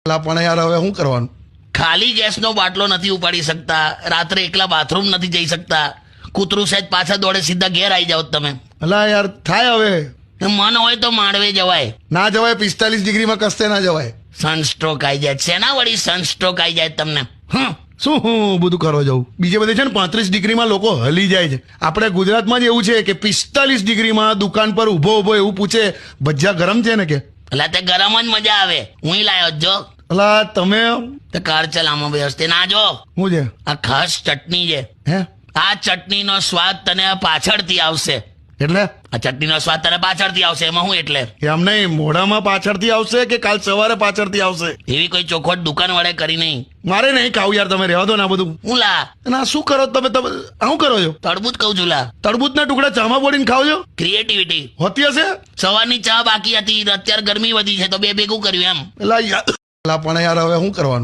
પણ યાર હવે શું કરવાનું? ખાલી ગેસનો બાટલો નથી ઉપાડી શકતા, રાત્રે એકલા બાથરૂમ નથી જઈ શકતા, કૂતરું સહેજ પાછા દોડે સીધા ઘેર આવી જાઓ તમે. અલા યાર થાય હવે. મન હોય તો માંડવે જવાય. ના જવાય, 45 ડિગ્રીમાં કસ્તે ના જવાય. સનસ્ટ્રોક આવી જાય. શેના વળી સનસ્ટ્રોક આવી જાય તમને? શું હું બધું કરવા જાઉં? બીજે બધે છે ને 35 ડિગ્રીમાં લોકો હલી જાય છે. આપણે ગુજરાતમાં જ એવું છે કે 45 ડિગ્રીમાં દુકાન પર ઊભો ઊભો એવું પૂછે ભજીયા ગરમ છે ને કે? એટલે તે ગરમ જ મજા આવે. હું લાયો જ જો. અલા તમે તે કાર ચલાવવામાં વ્યવસ્થિત ના જો. શું છે? આ ખાસ ચટણી છે. હે આ ચટણીનો સ્વાદ તને પાછળથી આવશે. એટલે આ ચટણીનો સ્વાદ તને પાછળથી આવશે. એમાં હું એટલે એમ નહીં, મોઢામાં પાછળથી આવશે કે કાલ સવારે પાછળથી આવશે? એવી કોઈ ચોખવટ દુકાન વાળે કરી નહીં. મારે નહીં ખાવું યાર, તમે રહેવા દો ને આ બધું. હું લા ના શું કરો તમે? શું કરો છો? તરબૂચ કહું છું લા. તરબૂચના ટુકડા ચામાં બોડીને ખાવ છો? ક્રિએટિવિટી હોતી હશે. સવારની ચા બાકી હતી, અત્યારે ગરમી વધી છે તો બે ભેગું કર્યું એમ. એટલે પણ યાર હવે શું કરવાનું?